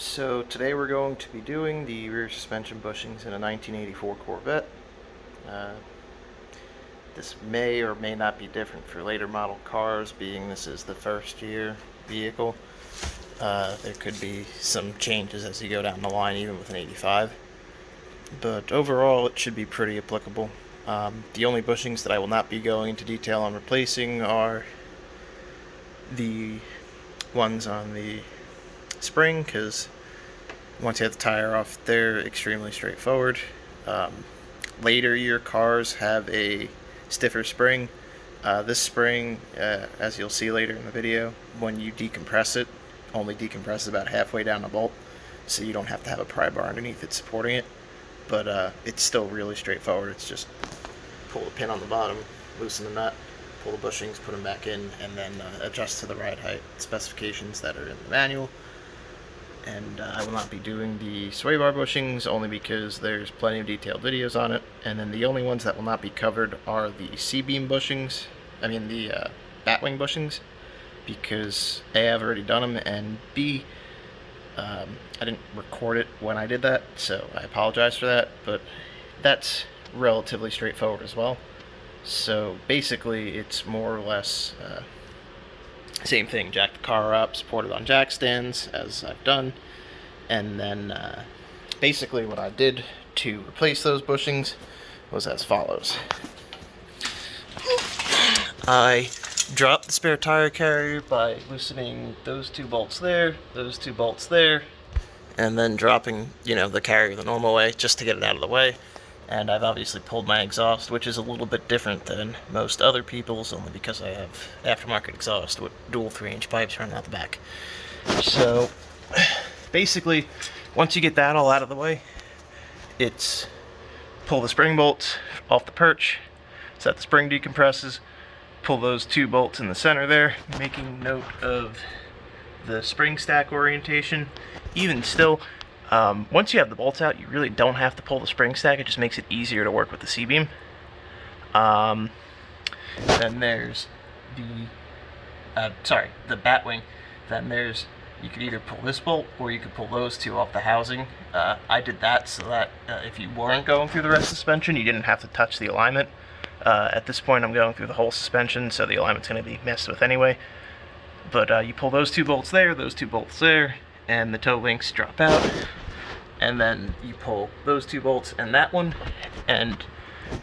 So today we're going to be doing the rear suspension bushings in a 1984 Corvette. Uh, this may or may not be different for later model cars, being this is the first year vehicle. There could be some changes as you go down the line, even with an 85. But overall, it should be pretty applicable. The only bushings that I will not be going into detail on replacing are the ones on the spring, because once you have the tire off, they're extremely straightforward. Later year cars have a stiffer spring. This spring, as you'll see later in the video, when you decompress it, only decompresses about halfway down the bolt, so you don't have to have a pry bar underneath it supporting it. But it's still really straightforward. It's just pull the pin on the bottom, loosen the nut, pull the bushings, put them back in, and then adjust to the ride height specifications that are in the manual. And I will not be doing the sway bar bushings only because there's plenty of detailed videos on it. And then the only ones that will not be covered are the C-beam bushings, the batwing bushings, because A, I've already done them, and B, I didn't record it when I did that, so I apologize for that, but that's relatively straightforward as well. So basically it's more or less same thing. Jack the car up, support it on jack stands, as I've done, and then basically what I did to replace those bushings was as follows. I dropped the spare tire carrier by loosening those two bolts there, and then dropping, the carrier the normal way just to get it out of the way. And I've obviously pulled my exhaust, which is a little bit different than most other people's, only because I have aftermarket exhaust with dual 3-inch pipes running out the back. So basically, once you get that all out of the way, it's pull the spring bolts off the perch so that the spring decompresses, pull those two bolts in the center there, making note of the spring stack orientation. Even still, once you have the bolts out, you really don't have to pull the spring stack. It just makes it easier to work with the C-beam. Then there's the batwing. Then there's, you could either pull this bolt or you could pull those two off the housing. I did that so that if you weren't going through the rest of the suspension, you didn't have to touch the alignment. At this point, I'm going through the whole suspension, so the alignment's going to be messed with anyway. But you pull those two bolts there, and the toe links drop out. And then you pull those two bolts and that one, and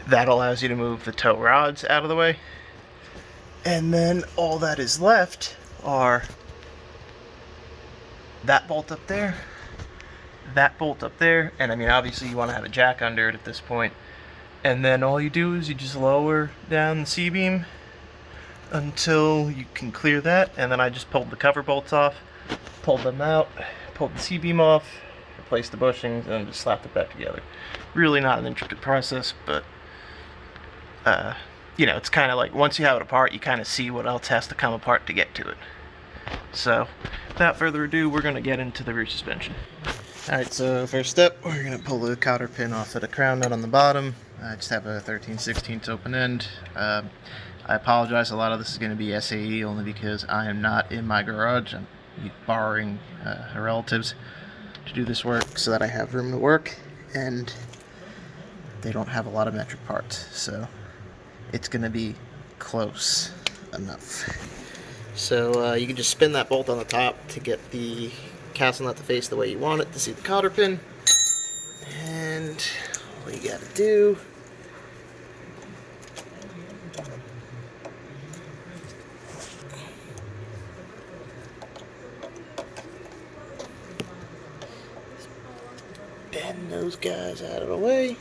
that allows you to move the toe rods out of the way. And then all that is left are that bolt up there, and obviously you want to have a jack under it at this point. And then all you do is you just lower down the C-beam until you can clear that. And then I just pulled the cover bolts off, pulled them out, pulled the C-beam off, replaced the bushings, and just slapped it back together. Really not an intricate process, but it's kind of like once you have it apart, you kind of see what else has to come apart to get to it. So without further ado, we're going to get into the rear suspension. Alright, so first step, we're going to pull the cotter pin off of the crown nut on the bottom. I just have a 13/16 open end. I apologize, a lot of this is going to be SAE only because I am not in my garage. I'm borrowing relatives to do this work so that I have room to work, and they don't have a lot of metric parts, so it's going to be close enough. So you can just spin that bolt on the top to get the castle nut to face the way you want it to see the cotter pin, and all you got to do bend those guys out of the way.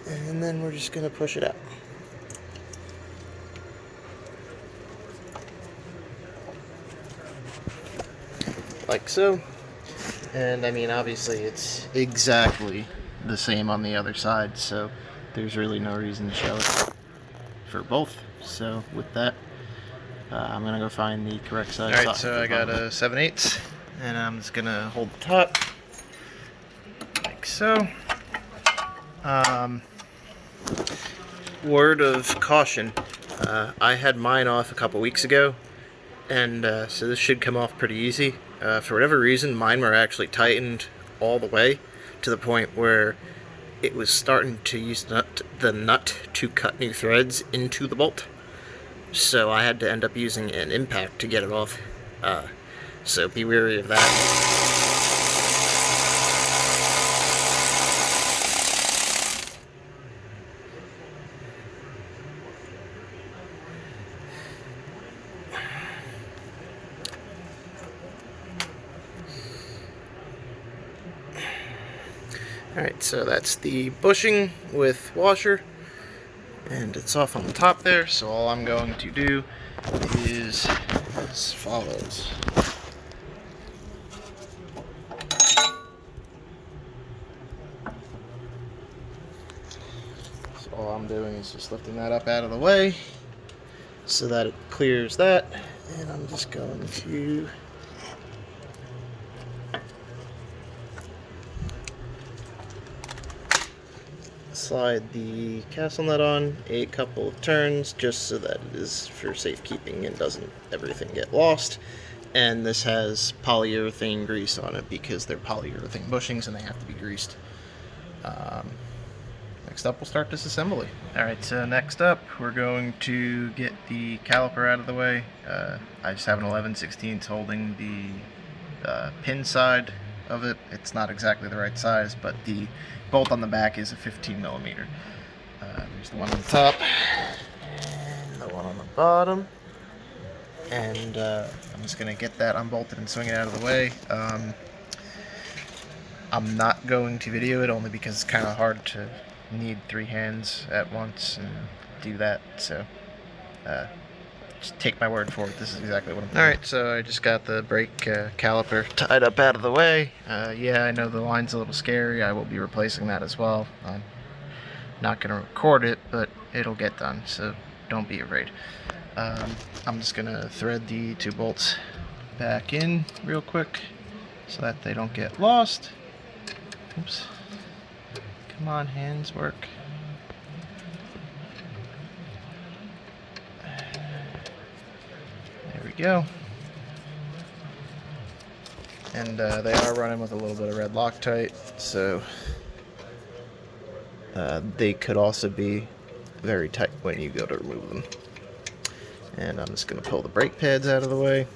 And then we're just going to push it out. Like so. And obviously it's exactly the same on the other side, so there's really no reason to show it for both. So with that, I'm going to go find the correct size. Alright, so I got a 7/8, and I'm just going to hold the top like so. Word of caution, I had mine off a couple weeks ago, and so this should come off pretty easy. For whatever reason, mine were actually tightened all the way to the point where it was starting to use the nut to cut new threads into the bolt. So I had to end up using an impact to get it off. So be wary of that. Alright, so that's the bushing with washer, and it's off on the top there, so all I'm going to do is as follows. So all I'm doing is just lifting that up out of the way so that it clears that, and I'm just going to slide the castle nut on a couple of turns just so that it is for safekeeping and doesn't everything get lost. And this has polyurethane grease on it because they're polyurethane bushings and they have to be greased. Next up, we'll start disassembly. Alright, so next up we're going to get the caliper out of the way. I just have an 11/16 holding the pin side of it. It's not exactly the right size, but the bolt on the back is a 15mm. There's the one on the top and the one on the bottom, and I'm just going to get that unbolted and swing it out of the way. I'm not going to video it only because it's kind of hard to need 3 hands at once and do that, so just take my word for it. This is exactly what I'm doing. Alright, so I just got the brake caliper tied up out of the way. Yeah, I know the line's a little scary. I will be replacing that as well. I'm not going to record it, but it'll get done, so don't be afraid. I'm just going to thread the 2 bolts back in real quick so that they don't get lost. Oops. Come on, hands, work. There we go. And they are running with a little bit of red Loctite, so they could also be very tight when you go to remove them. And I'm just going to pull the brake pads out of the way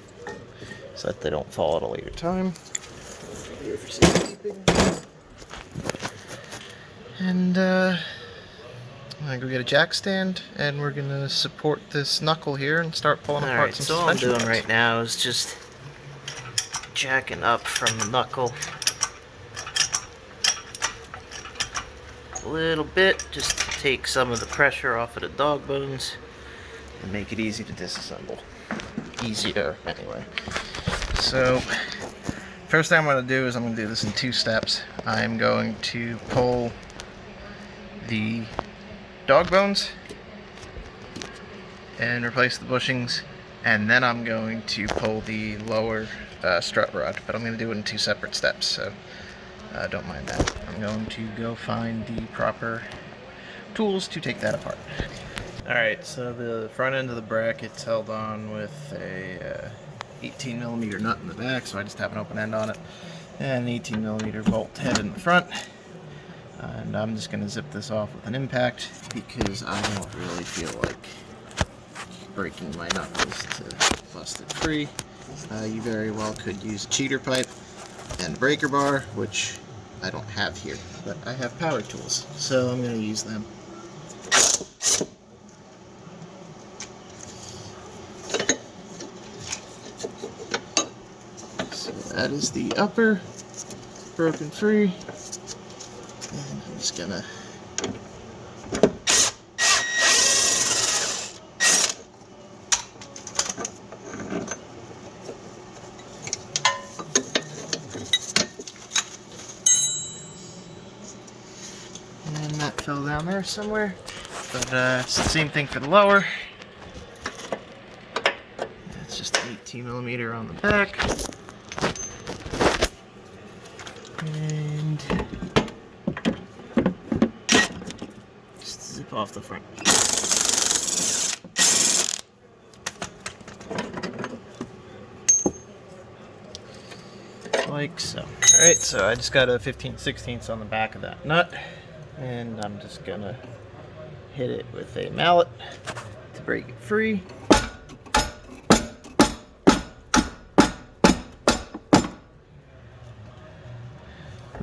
so that they don't fall at a later time. Here for safekeeping. And I'm going to go get a jack stand, and we're going to support this knuckle here and start pulling apart some suspension. So all I'm doing right now is just jacking up from the knuckle a little bit, just to take some of the pressure off of the dog bones and make it easy to disassemble. Easier, anyway. So, first thing I'm going to do is I'm going to do this in 2 steps. I'm going to pull the dog bones and replace the bushings, and then I'm going to pull the lower strut rod, but I'm going to do it in 2 separate steps, so don't mind that. I'm going to go find the proper tools to take that apart. Alright, so the front end of the bracket's held on with a 18mm nut in the back, so I just have an open end on it, and an 18mm bolt head in the front. And I'm just going to zip this off with an impact because I don't really feel like breaking my knuckles to bust it free. You very well could use a cheater pipe and a breaker bar, which I don't have here, but I have power tools, so I'm going to use them. So that is the upper, broken free. And I'm just gonna and that fell down there somewhere, but it's the same thing for the lower. It's just an 18mm on the back, and off the front. Like so. Alright, so I just got a 15/16 on the back of that nut, and I'm just gonna hit it with a mallet to break it free.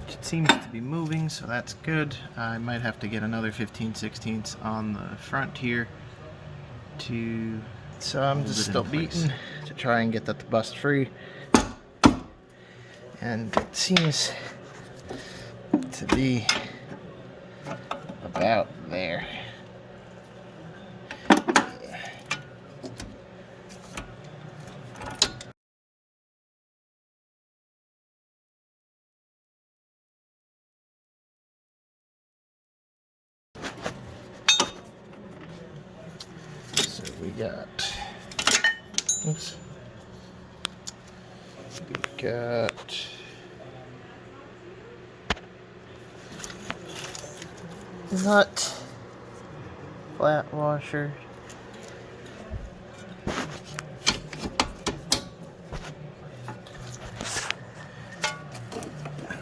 It seems to be moving, so that's good. I might have to get another 15/16 on the front here to. So I'm just still beating to try and get that to bust free. And it seems to be about there. So we got, oops, we got nut, flat washer, and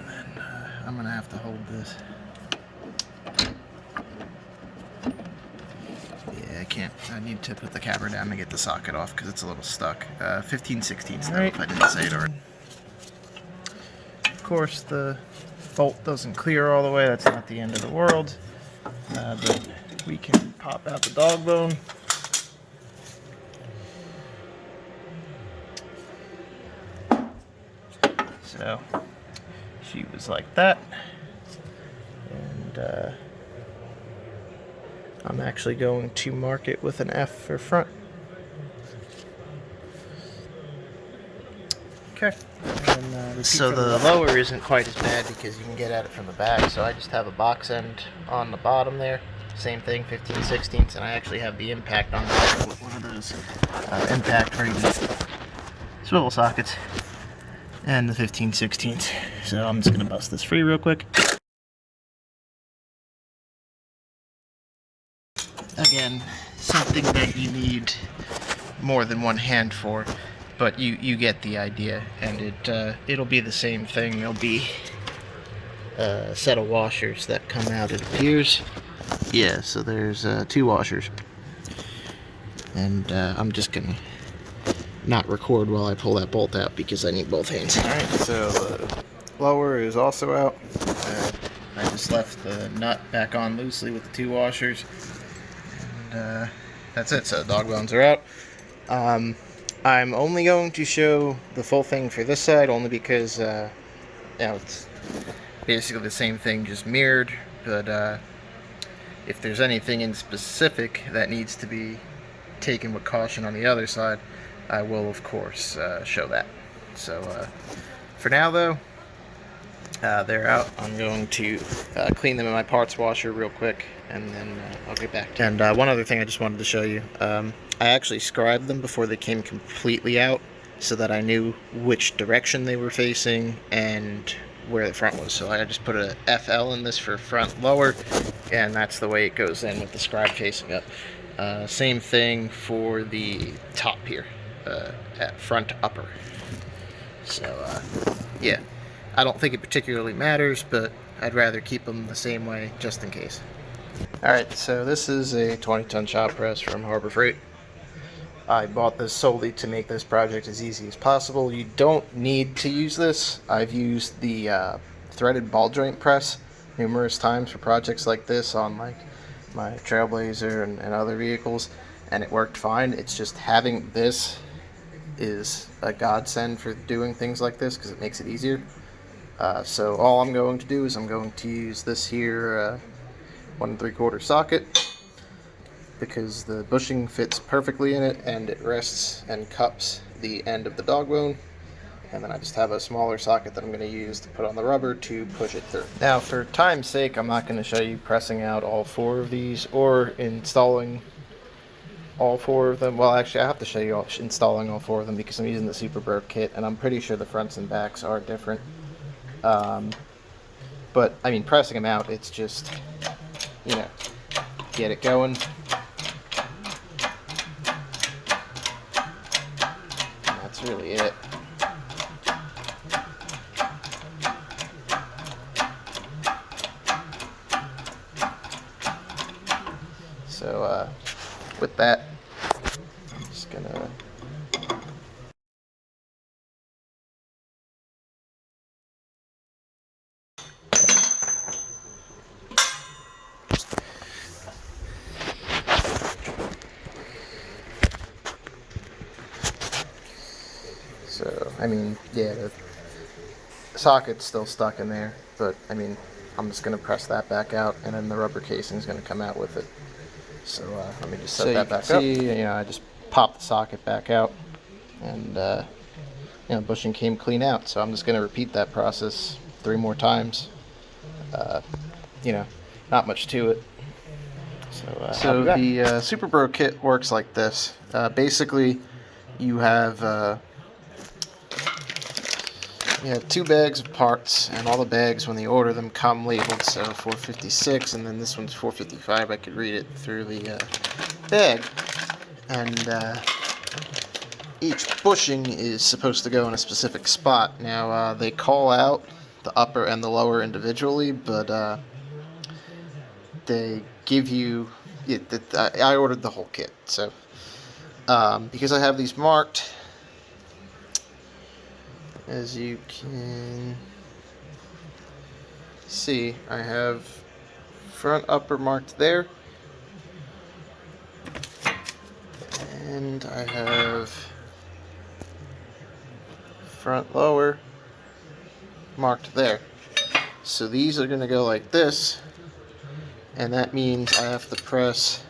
then I'm gonna have to hold this. Yeah, I can't. I need to put the cover down to get the socket off because it's a little stuck. 15/16 though, if I didn't say it already. Of course, the bolt doesn't clear all the way. That's not the end of the world. But we can pop out the dog bone. So she was like that, and I'm actually going to mark it with an F for front. Okay. And, so the lower isn't quite as bad because you can get at it from the back. So I just have a box end on the bottom there. Same thing, 15/16, and I actually have the impact on the back with one of those impact rated swivel sockets and the 15/16. So I'm just gonna bust this free real quick. Again, something that you need more than one hand for, but you get the idea, and it'll be the same thing. There'll be a set of washers that come out, it appears. Yeah, so there's 2 washers, and I'm just gonna not record while I pull that bolt out because I need both hands. Alright, so the lower is also out. I just left the nut back on loosely with the 2 washers, and that's it. So the dog bones are out. I'm only going to show the full thing for this side only because you know, it's basically the same thing, just mirrored, but if there's anything in specific that needs to be taken with caution on the other side, I will of course show that. So for now though, they're out. I'm going to clean them in my parts washer real quick, and then I'll get back to you. And one other thing I just wanted to show you, I actually scribed them before they came completely out so that I knew which direction they were facing and where the front was. So I just put a FL in this for front lower, and that's the way it goes in with the scribe facing up. Same thing for the top here, at front upper. So yeah, I don't think it particularly matters, but I'd rather keep them the same way just in case. Alright, so this is a 20-ton shop press from Harbor Freight. I bought this solely to make this project as easy as possible. You don't need to use this. I've used the threaded ball joint press numerous times for projects like this on like my Trailblazer and other vehicles, and it worked fine. It's just having this is a godsend for doing things like this because it makes it easier. So all I'm going to do is I'm going to use this here 1 3/4 socket, because the bushing fits perfectly in it and it rests and cups the end of the dog bone. And then I just have a smaller socket that I'm going to use to put on the rubber to push it through. Now for time's sake, I'm not going to show you pressing out all 4 of these or installing all 4 of them. Well, actually I have to show you installing all 4 of them because I'm using the SuperPro kit, and I'm pretty sure the fronts and backs are different. But I mean, pressing them out, it's just, you know, get it going. And that's really it. So with that, I'm just gonna I mean, yeah, the socket's still stuck in there, but I mean, I'm just going to press that back out, and then the rubber casing is going to come out with it. So let me just set that back up. You know, I just popped the socket back out, and you know, bushing came clean out. So I'm just going to repeat that process 3 more times. You know, not much to it. So the SuperPro kit works like this. Basically, you have 2 bags of parts, and all the bags, when you order them, come labeled. So 456, and then this one's 455. I could read it through the bag. And each bushing is supposed to go in a specific spot. Now, they call out the upper and the lower individually, but they give you... I ordered the whole kit, so because I have these marked, as you can see, I have front upper marked there, and I have front lower marked there. So these are going to go like this, and that means I have to press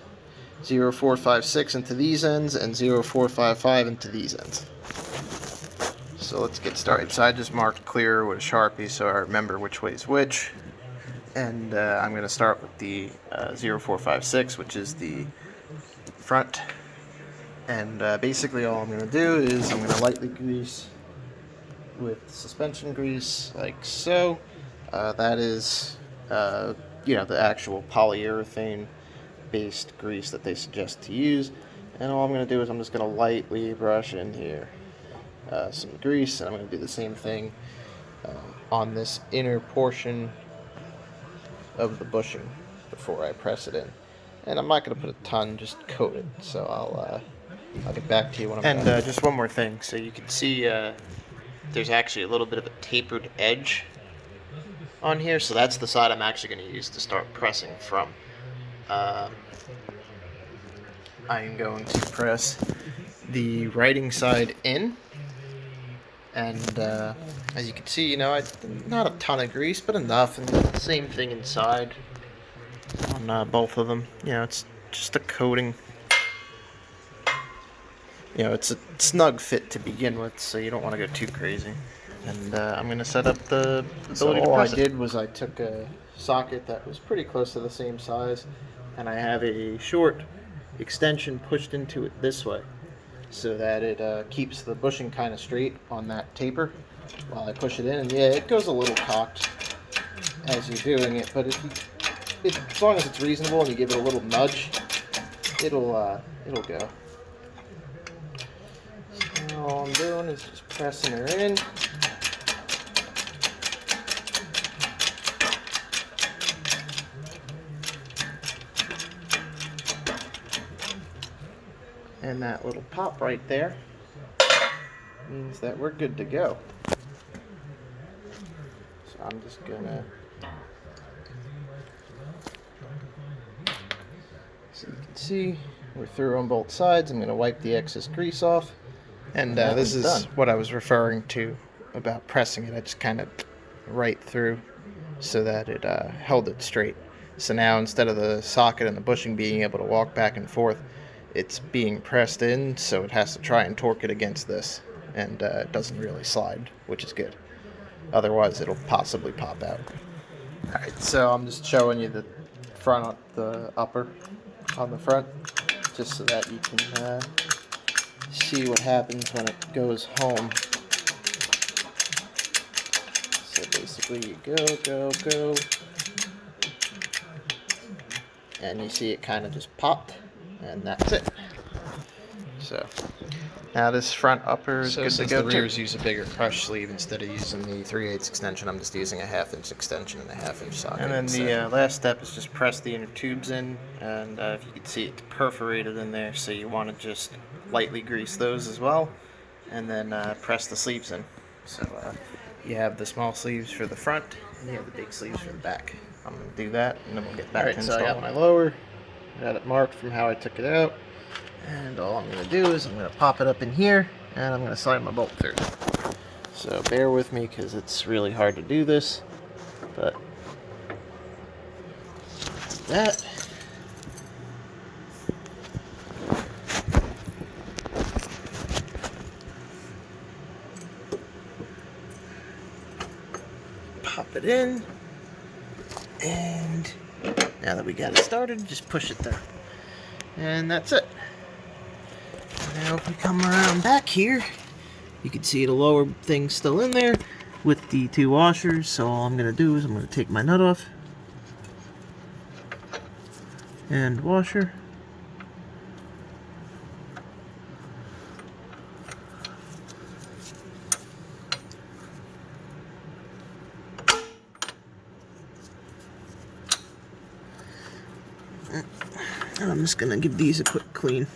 0456 into these ends and 0455 into these ends. So let's get started. So I just marked clear with a Sharpie so I remember which way is which. And I'm going to start with the 0456, which is the front. And basically all I'm going to do is I'm going to lightly grease with suspension grease like so. That is, you know, the actual polyurethane based grease that they suggest to use. And all I'm going to do is I'm just going to lightly brush in here some grease, and I'm going to do the same thing on this inner portion of the bushing before I press it in. And I'm not going to put a ton, just coat it. So I'll get back to you when I'm done. And just one more thing, so you can see there's actually a little bit of a tapered edge on here, so that's the side I'm actually going to use to start pressing from. I'm going to press the writing side in, and as you can see, you know, not a ton of grease, but enough, and the same thing inside on both of them. You know, it's just a coating. You know, it's a snug fit to begin with, so you don't want to go too crazy. And I'm going to set up the ability to press it. All I did was I took a socket that was pretty close to the same size, and I have a short extension pushed into it this way, so that it keeps the bushing kind of straight on that taper while I push it in. And yeah, it goes a little cocked as you're doing it, but as long as it's reasonable and you give it a little nudge, it'll go. So all I'm doing is just pressing her in. And that little pop right there means that we're good to go. So I'm just gonna, so you can see we're through on both sides. I'm gonna wipe the excess grease off. And this is done. What I was referring to about pressing it. I just kind of right through so that it held it straight. So now instead of the socket and the bushing being able to walk back and forth, it's being pressed in, so it has to try and torque it against this, and it doesn't really slide, which is good. Otherwise, it'll possibly pop out. Alright, so I'm just showing you the front, the upper on the front, just so that you can see what happens when it goes home. So basically you go, and you see it kind of just popped, and that's it. So now this front upper is good to go. The rears use a bigger crush sleeve instead of using the 3/8 extension. I'm just using a 1/2" extension and a 1/2" socket. And then the last step is just press the inner tubes in, and if you can see, it's perforated in there, so you want to just lightly grease those as well, and then press the sleeves in. So you have the small sleeves for the front, and you have the big sleeves for the back. I'm going to do that, and then we'll get back to installing. So I got my lower, got it marked from how I took it out, and all I'm going to do is I'm going to pop it up in here, and I'm going to slide my bolt through. So bear with me, because it's really hard to do this, but that. Pop it in, and now that we got it started, just push it there, and that's it. Now if we come around back here, you can see the lower thing's still in there with the 2 washers. So all I'm going to do is I'm going to take my nut off and washer. And I'm just going to give these a quick clean.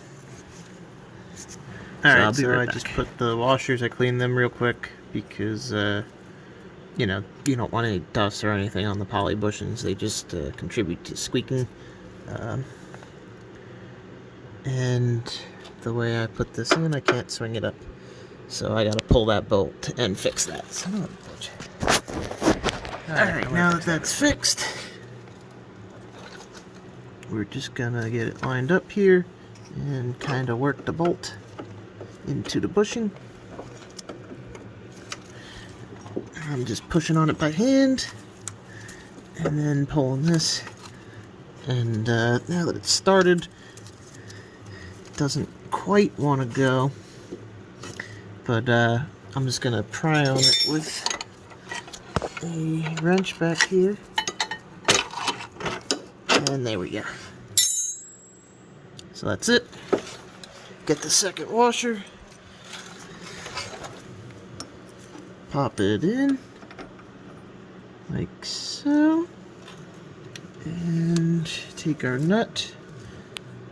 Alright, so I just put the washers, I cleaned them real quick because, you know, you don't want any dust or anything on the poly bushings. They just contribute to squeaking. And the way I put this in, I can't swing it up. So I gotta pull that bolt and fix that. Alright, now that that's fixed, we're just gonna get it lined up here and kind of work the bolt into the bushing. I'm just pushing on it by hand and then pulling this, and now that it's started, it doesn't quite want to go, but I'm just gonna pry on it with a wrench back here, and there we go. So that's it. Get the second washer, pop it in like so, and take our nut,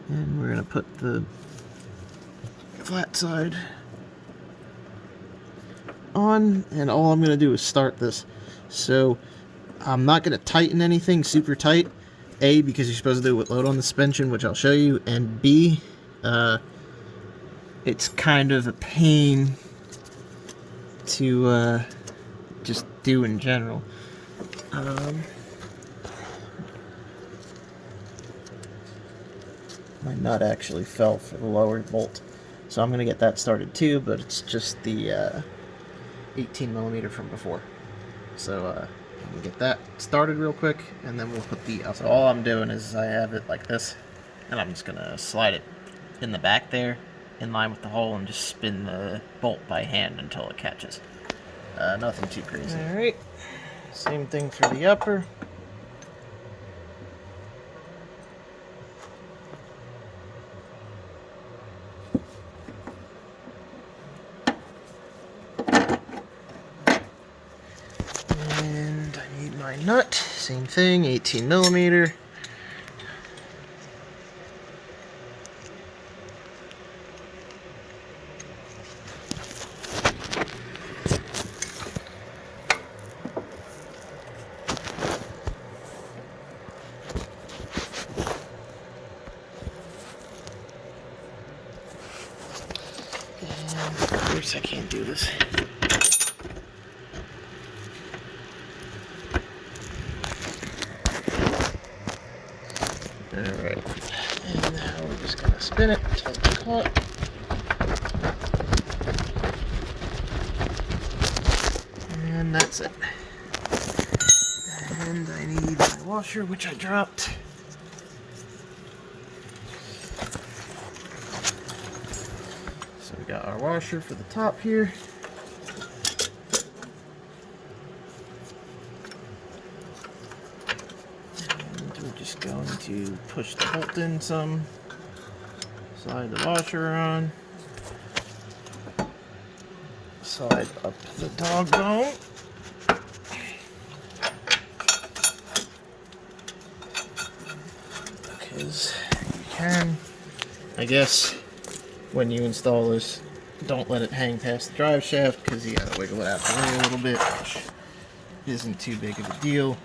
and we're going to put the flat side on, and all I'm going to do is start this. So I'm not going to tighten anything super tight, A, because you're supposed to do it with load on the suspension, which I'll show you, and B, it's kind of a pain to just do in general. My nut actually fell for the lower bolt, so I'm going to get that started too, but it's just the 18mm from before. So I'm going to get that started real quick, and then we'll put the upper. So all I'm doing is I have it like this, and I'm just going to slide it in the back there, in line with the hole, and just spin the bolt by hand until it catches. Nothing too crazy. Alright, same thing for the upper. And I need my nut, same thing, 18mm. Of course I can't do this. Alright, and now we're just going to spin it until it's caught. And that's it. And I need my washer, which I dropped. So we got our washer for the top here. And we're just Just going to push the bolt in some, slide the washer on, slide up the dog bone. Because you can, I guess, when you install this, don't let it hang past the drive shaft because you gotta wiggle it out the way a little bit, which isn't too big of a deal.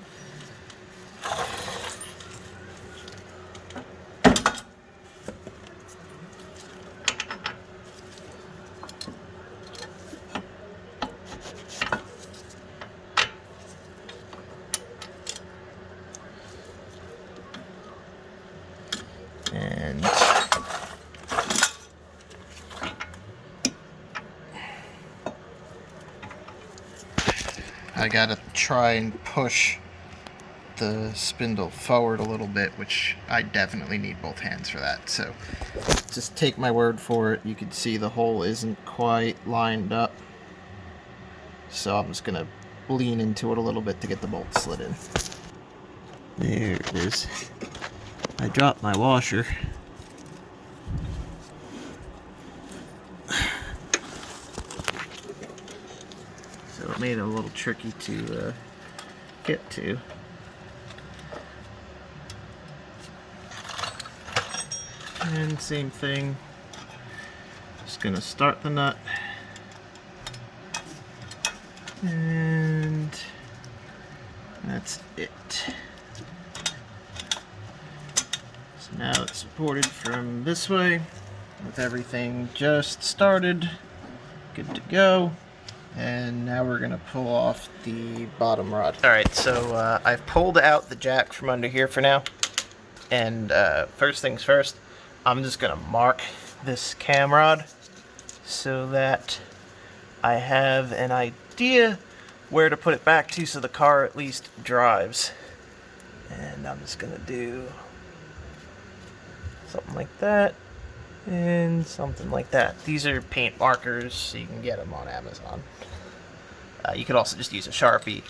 And I gotta try and push the spindle forward a little bit, which I definitely need both hands for that. So just take my word for it. You can see the hole isn't quite lined up. So I'm just gonna lean into it a little bit to get the bolt slid in. There it is. I dropped my washer. So it made it a little tricky to get to. And same thing, just gonna start the nut. And that's it. So now it's supported from this way with everything just started, good to go. And now we're gonna pull off the bottom rod. Alright, so I've pulled out the jack from under here for now. And first things first, I'm just gonna mark this cam rod so that I have an idea where to put it back to so the car at least drives. And I'm just gonna do something like that and something like that. These are paint markers, so you can get them on Amazon. You could also just use a Sharpie,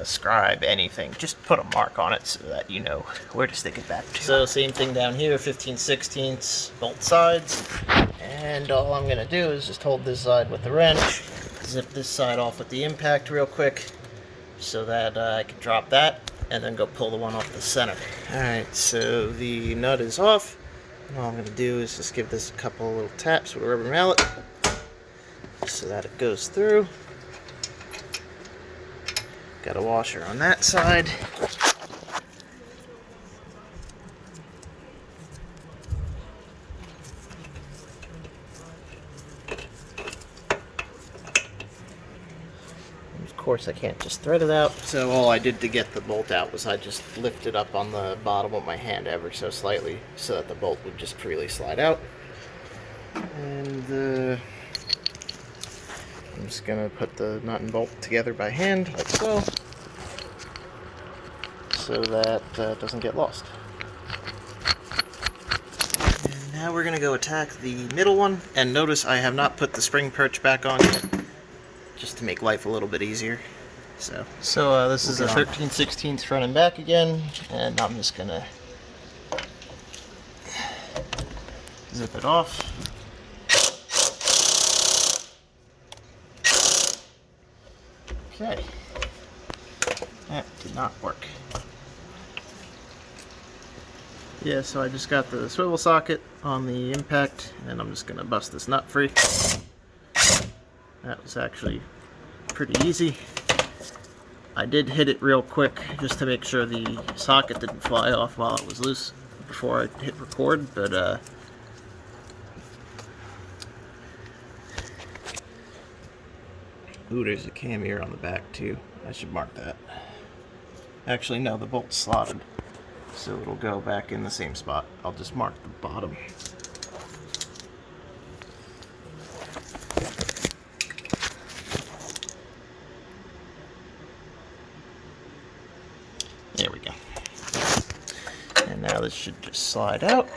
scribe, anything. Just put a mark on it so that you know where to stick it back to. So same thing down here, 15/16 both sides. And all I'm gonna do is just hold this side with the wrench, zip this side off with the impact real quick so that I can drop that and then go pull the one off the center. Alright, so the nut is off. And all I'm gonna do is just give this a couple of little taps with a rubber mallet so that it goes through. Got a washer on that side. Of course I can't just thread it out, so all I did to get the bolt out was I just lifted up on the bottom of my hand ever so slightly so that the bolt would just freely slide out. And I'm just gonna put the nut and bolt together by hand, like so that it doesn't get lost. And now we're gonna go attack the middle one, and notice I have not put the spring perch back on yet, just to make life a little bit easier. So this is a 13/16 front and back again, and I'm just gonna zip it off. Okay, that did not work. Yeah, so I just got the swivel socket on the impact, and I'm just gonna bust this nut free. That was actually pretty easy. I did hit it real quick just to make sure the socket didn't fly off while it was loose before I hit record, but ooh, there's a cam ear on the back too. I should mark that. Actually, no, the bolt's slotted, so it'll go back in the same spot. I'll just mark the bottom. There we go. And now this should just slide out.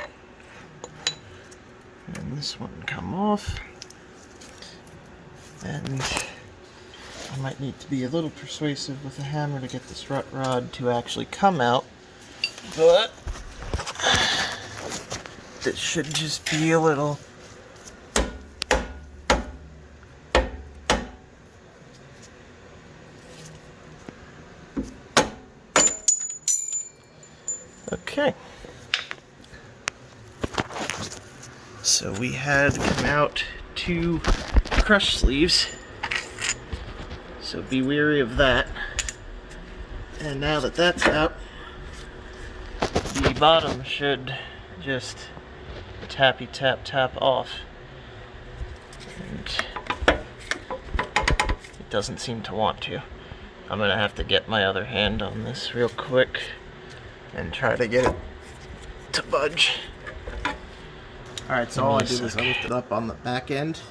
And this one come off. And I might need to be a little persuasive with a hammer to get this rut rod to actually come out. but this should just be a little okay. So we had come out 2 crush sleeves, so be wary of that. And now that that's out, the bottom should just tappy tap tap off. And it doesn't seem to want to. I'm gonna have to get my other hand on this real quick and try to get it to budge. Alright, so all I did was I lift it up on the back end,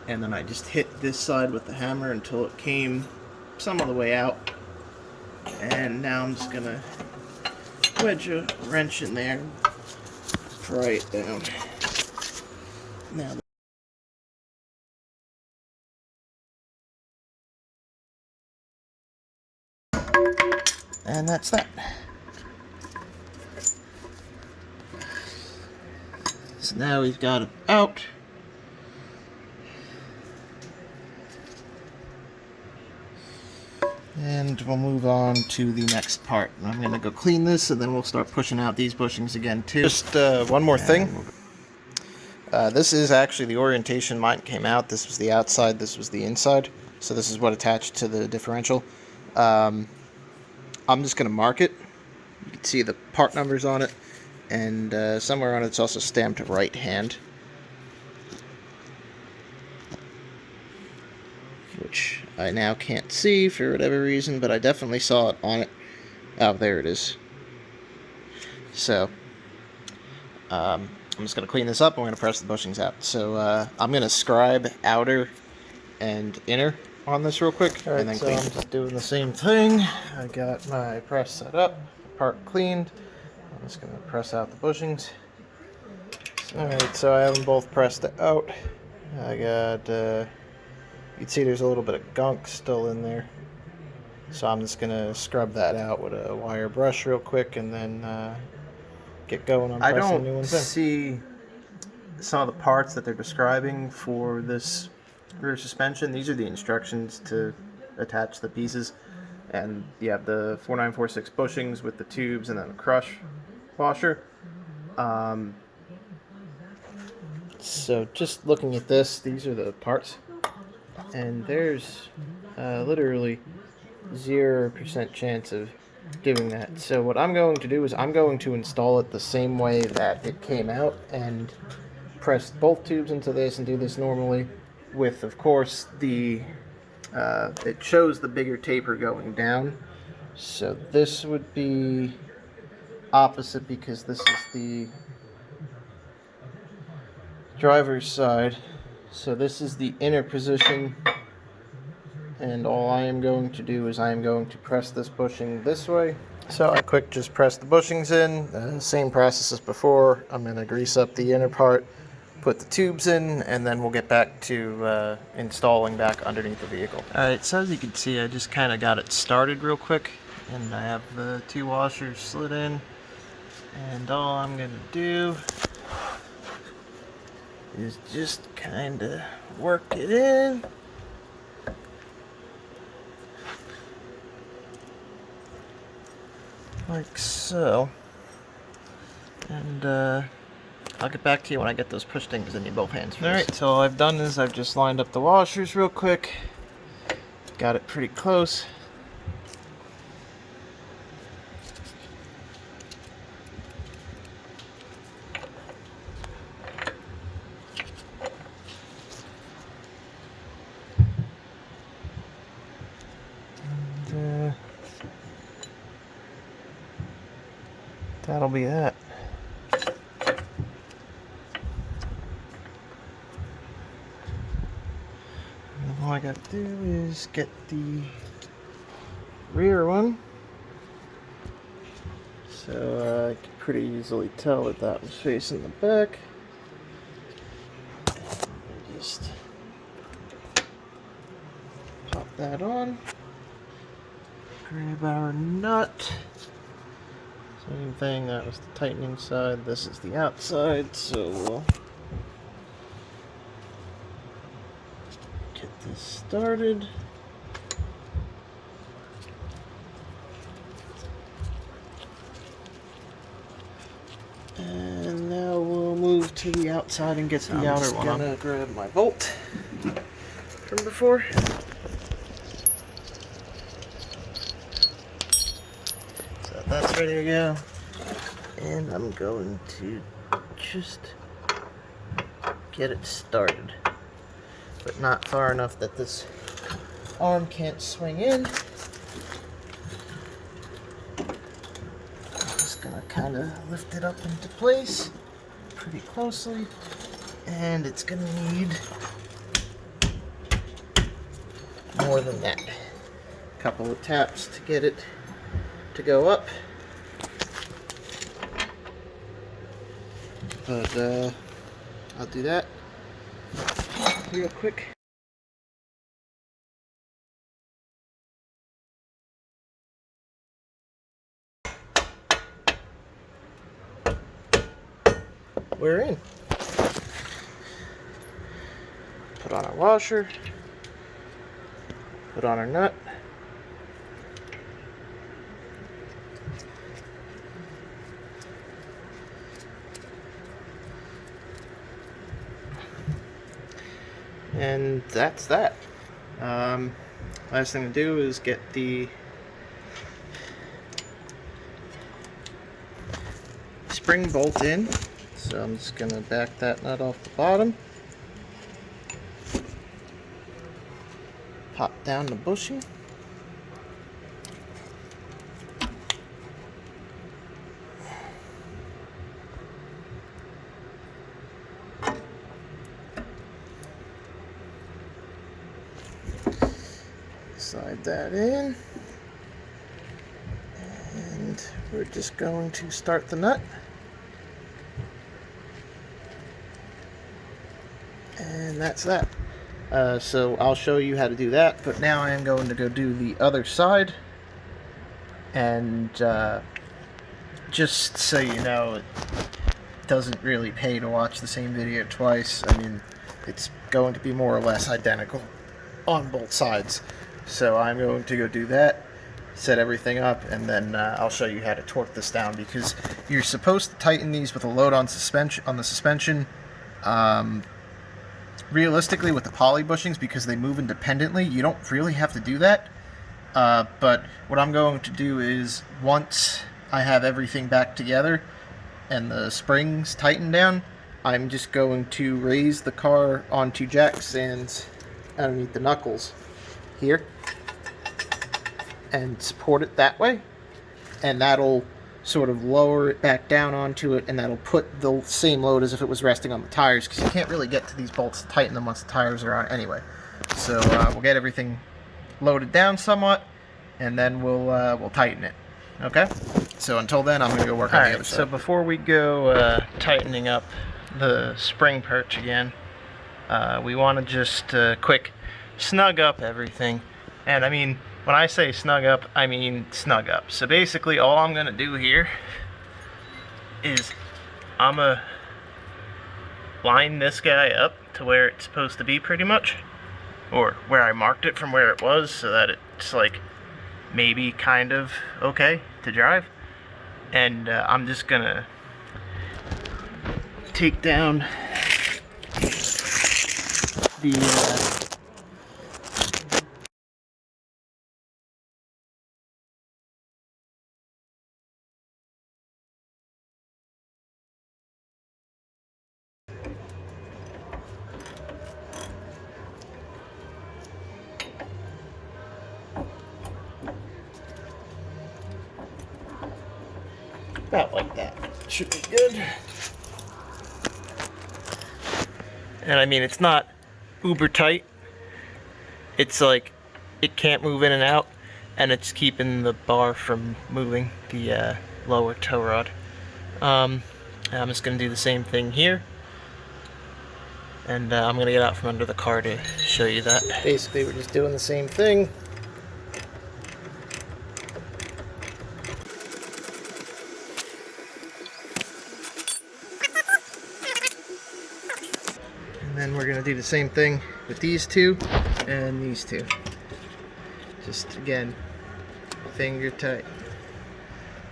and then I just hit this side with the hammer until it came some of the way out. And now I'm just gonna wedge a wrench in there, pry it down. Now, and that's that. So now we've got it out. And we'll move on to the next part. I'm going to go clean this, and then we'll start pushing out these bushings again too. Just one more thing. This is actually the orientation mine came out. This was the outside, this was the inside. So this is what attached to the differential. I'm just going to mark it. You can see the part numbers on it. And somewhere on it's also stamped right hand. Which I now can't see for whatever reason, but I definitely saw it on it. Oh, there it is. So, I'm just going to clean this up, and we're going to press the bushings out. So, I'm going to scribe outer and inner on this real quick, and then clean. I'm just doing the same thing. I got my press set up, part cleaned. I'm just going to press out the bushings. Alright, so I have them both pressed out. I got, you can see there's a little bit of gunk still in there. So I'm just going to scrub that out with a wire brush real quick and then get going on pressing new ones in. I don't see some of the parts that they're describing for this rear suspension. These are the instructions to attach the pieces. And you have the 4946 bushings with the tubes and then a crush washer. So just looking at this, these are the parts. And there's literally 0% chance of doing that. So what I'm going to do is I'm going to install it the same way that it came out and press both tubes into this and do this normally with, of course, the it shows the bigger taper going down. So this would be opposite because this is the driver's side. So this is the inner position, and all I am going to do is I am going to press this bushing this way. So I quick just press the bushings in, same process as before. I'm going to grease up the inner part, put the tubes in, and then we'll get back to installing back underneath the vehicle. Alright, so as you can see, I just kind of got it started real quick, and I have the 2 washers slid in, and all I'm going to do is just kind of work it in. Like so. And I'll get back to you when I get those push things in both hands. Alright, so all I've done is I've just lined up the washers real quick. Got it pretty close. That'll be that. And all I gotta do is get the rear one. So I could pretty easily tell that that was facing the back. Just pop that on. Grab our nut. Same thing, that was the tightening side, this is the outside, so we'll get this started. And now we'll move to the outside and get the outer one. I'm gonna grab my bolt from before. So that's ready to go. And I'm going to just get it started. But not far enough that this arm can't swing in. Gonna kind of lift it up into place pretty closely, and it's gonna need more than that. A couple of taps to get it to go up, but I'll do that real quick. We're in. Put on our washer, put on our nut, and that's that. Last thing to do is get the spring bolt in. So I'm just going to back that nut off the bottom, pop down the bushing, slide that in, and we're just going to start the nut. And that's that. So I'll show you how to do that, but now I am going to go do the other side. And just so you know, it doesn't really pay to watch the same video twice. I mean, it's going to be more or less identical on both sides. So I'm going to go do that, set everything up, and then I'll show you how to torque this down, because you're supposed to tighten these with a load on the suspension. Realistically, with the poly bushings, because they move independently, you don't really have to do that. But what I'm going to do is, once I have everything back together and the springs tightened down, I'm just going to raise the car onto jack stands underneath the knuckles here and support it that way, and that'll sort of lower it back down onto it, and that'll put the same load as if it was resting on the tires, because you can't really get to these bolts to tighten them once the tires are on anyway. So we'll get everything loaded down somewhat, and then we'll tighten it. Okay? So until then, I'm going to go work on the other side. So before we go tightening up the spring perch again, we want to just quick snug up everything. And I mean, when I say snug up, I mean snug up. So basically all I'm going to do here is I'm going to line this guy up to where it's supposed to be pretty much. Or where I marked it from where it was, so that it's like maybe kind of okay to drive. And I'm just going to take down the about like that. Should be good. And I mean, it's not uber tight. It's like it can't move in and out, and it's keeping the bar from moving, the lower tow rod. I'm just going to do the same thing here. And I'm going to get out from under the car to show you that. Basically, we're just doing the same thing. gonna do the same thing with these two and these two. Just again, finger tight.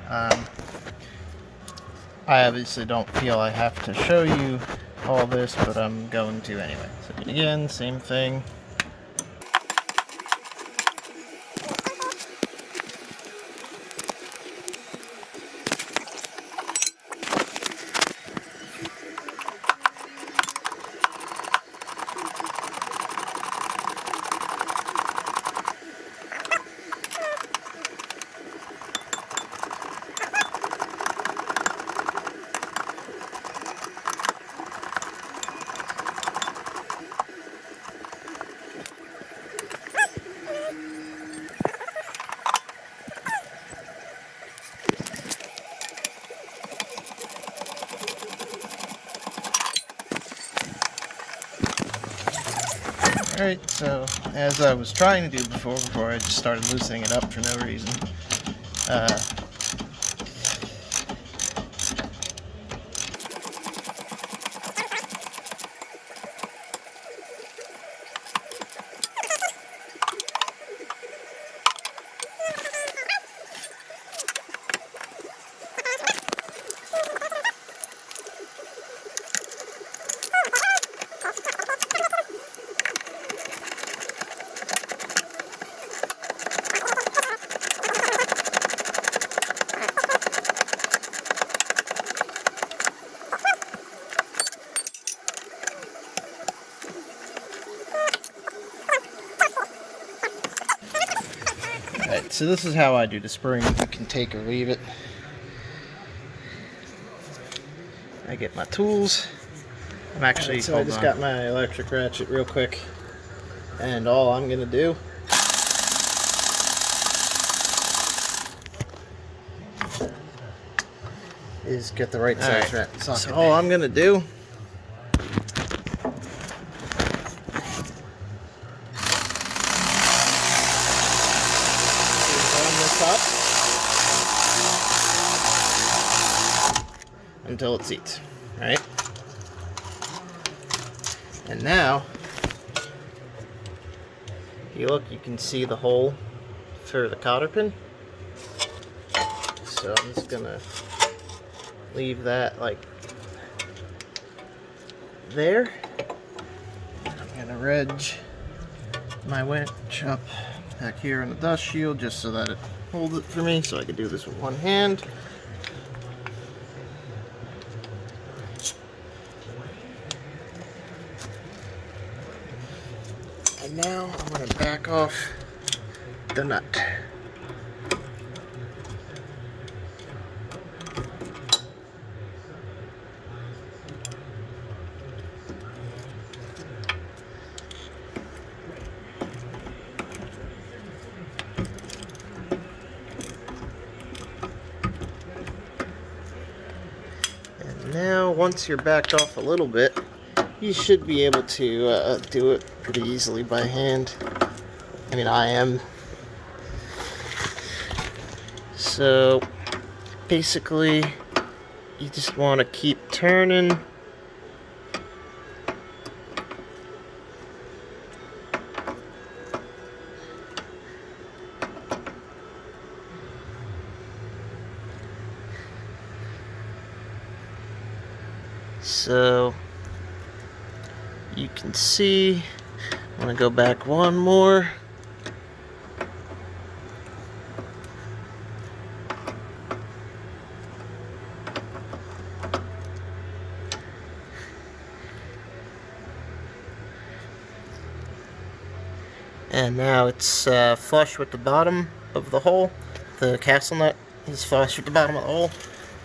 I obviously don't feel I have to show you all this, but I'm going to anyway. So again, same thing. Alright, so as I was trying to do before I just started loosening it up for no reason, Alright, so this is how I do the spring. You can take or leave it. I get my tools. I'm actually, right, so I just got my electric ratchet real quick. And all I'm going to do is get the right size ratchet socket. So all I'm going to do up until it seats, right? And now, if you look, you can see the hole for the cotter pin. So I'm just gonna leave that like there. I'm gonna reg my winch up back here in the dust shield just so that it holds it for me, so I can do this with one hand. And now I'm going to back off the nut. Now, once you're backed off a little bit, you should be able to do it pretty easily by hand. I mean, I am. So, basically, you just want to keep turning. So you can see, I'm going to go back one more. And now it's flush with the bottom of the hole. The castle nut is flush with the bottom of the hole.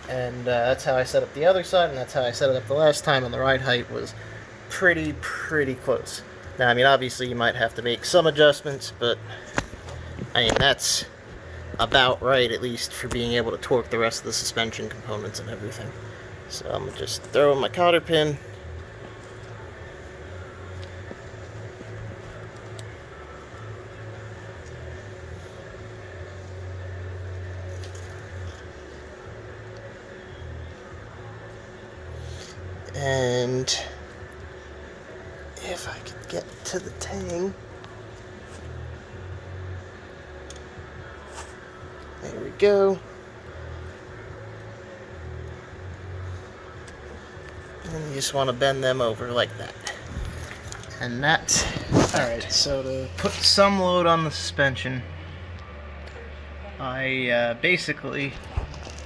And that's how I set up the other side, and that's how I set it up the last time, and the ride height was pretty close. Now, I mean, obviously you might have to make some adjustments, but I mean, that's about right, at least for being able to torque the rest of the suspension components and everything. So I'm gonna just throw in my cotter pin. And if to the tang. There we go. And you just want to bend them over like that. And that's alright. So to put some load on the suspension, I basically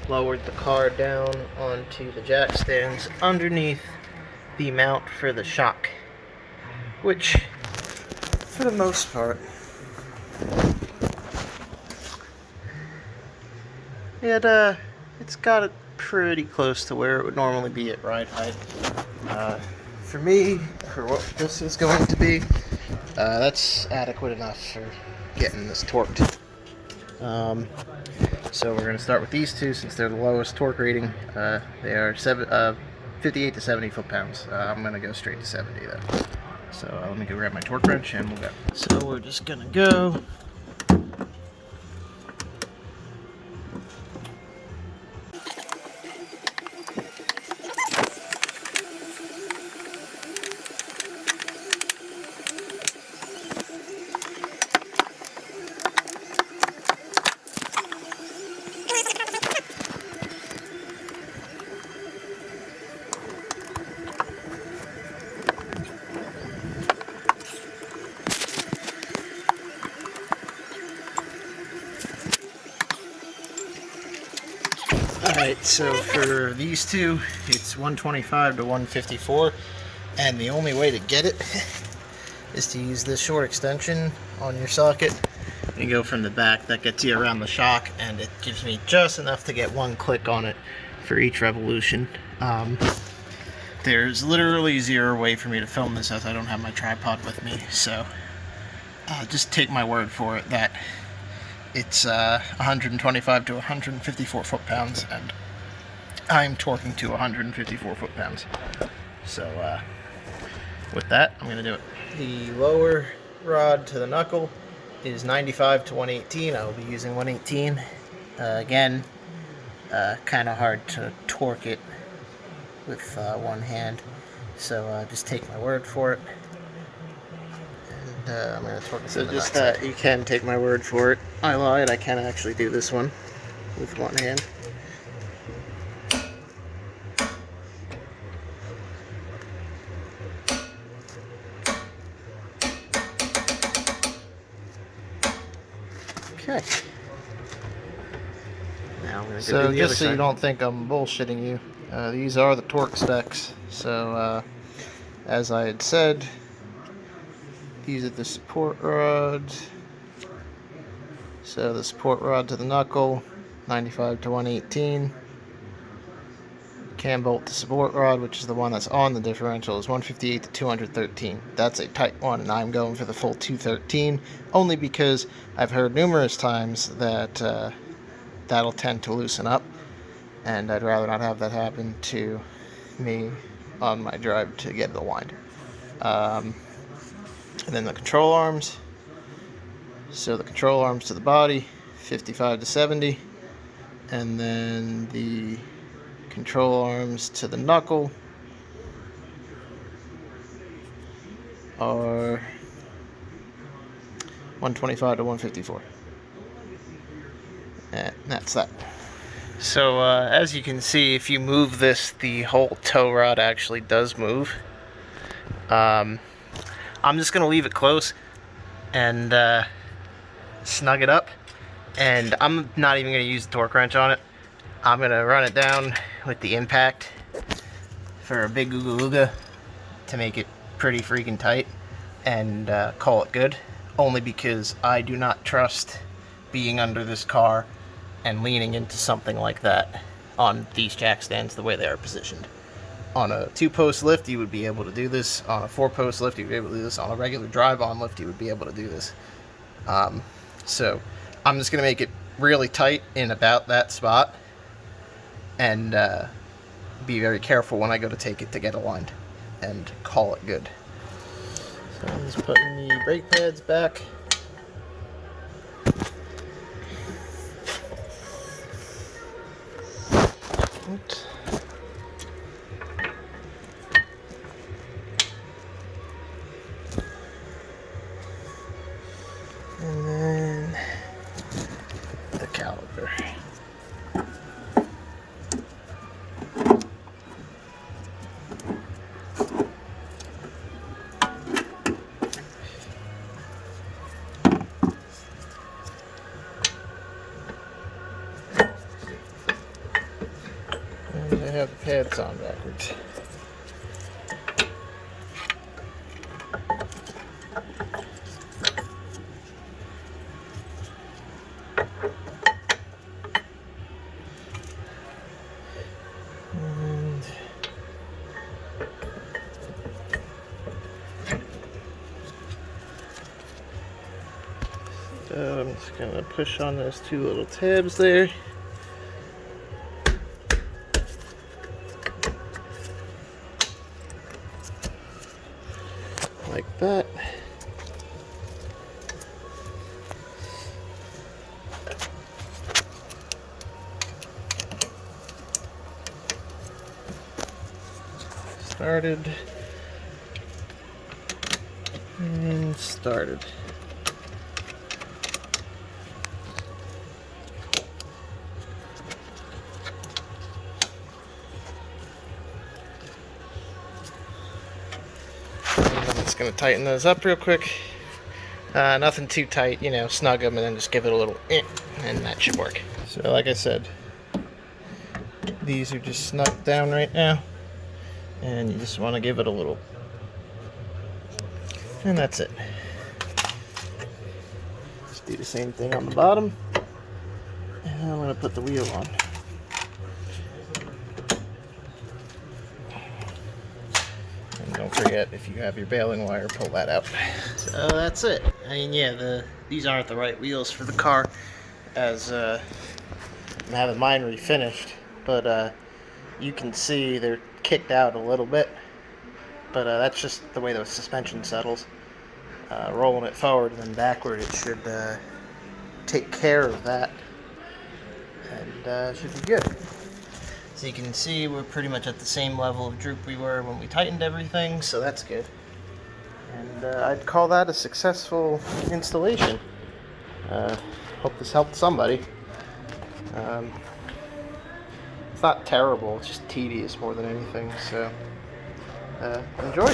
lowered the car down onto the jack stands underneath the mount for the shock, which for the most part it's got it pretty close to where it would normally be at ride height. For me, for what this is going to be, that's adequate enough for getting this torqued. So we're going to start with these two since they're the lowest torque rating. They are 58 to 70 foot-pounds. I'm going to go straight to 70 though. So let me go grab my torque wrench and we'll go. So we're just going to go. Alright, so for these two, it's 125 to 154, and the only way to get it is to use this short extension on your socket. You go from the back, that gets you around the shock, and it gives me just enough to get one click on it for each revolution. There's literally zero way for me to film this as I don't have my tripod with me, so just take my word for it that it's 125 to 154 foot-pounds, and I'm torquing to 154 foot-pounds. So with that, I'm going to do it. The lower rod to the knuckle is 95 to 118. I will be using 118. Again, kind of hard to torque it with one hand, so just take my word for it. I'm going to torque it. So just that you can take my word for it. I lied, I can actually do this one with one hand. Okay. Now I'm going to do the other just so side. You don't think I'm bullshitting you, these are the torque specs. So as I had said, these are the support rods. So the support rod to the knuckle, 95 to 118. Cam bolt to support rod, which is the one that's on the differential, is 158 to 213. That's a tight one, and I'm going for the full 213, only because I've heard numerous times that that'll tend to loosen up, and I'd rather not have that happen to me on my drive to get it aligned. And then the control arms. So the control arms to the body, 55 to 70. And then the control arms to the knuckle are 125 to 154. And that's that. So as you can see, if you move this, the whole tow rod actually does move. I'm just going to leave it close and snug it up, and I'm not even going to use the torque wrench on it. I'm going to run it down with the impact for a big ooga ooga to make it pretty freaking tight and call it good, only because I do not trust being under this car and leaning into something like that on these jack stands the way they are positioned. On a 2-post lift, you would be able to do this. On a 4-post lift, you would be able to do this. On a regular drive-on lift, you would be able to do this. So I'm just going to make it really tight in about that spot and be very careful when I go to take it to get aligned and call it good. So I'm just putting the brake pads back. Oops. they have the pads on backwards. So I'm just going to push on those two little tabs there. Like that. Started. And started. Going to tighten those up real quick. Nothing too tight, you know, snug them and then just give it a little and that should work. So like I said, these are just snug down right now and you just want to give it a little, and that's it. Just do the same thing on the bottom, and I'm going to put the wheel on. Don't forget, if you have your baling wire, pull that out. So that's it. I mean, yeah, these aren't the right wheels for the car, as I'm having mine refinished, but you can see they're kicked out a little bit, but that's just the way the suspension settles. Rolling it forward and then backward, it should take care of that, and should be good. So you can see we're pretty much at the same level of droop we were when we tightened everything, so that's good. And I'd call that a successful installation. Hope this helped somebody. It's not terrible, it's just tedious more than anything, so enjoy.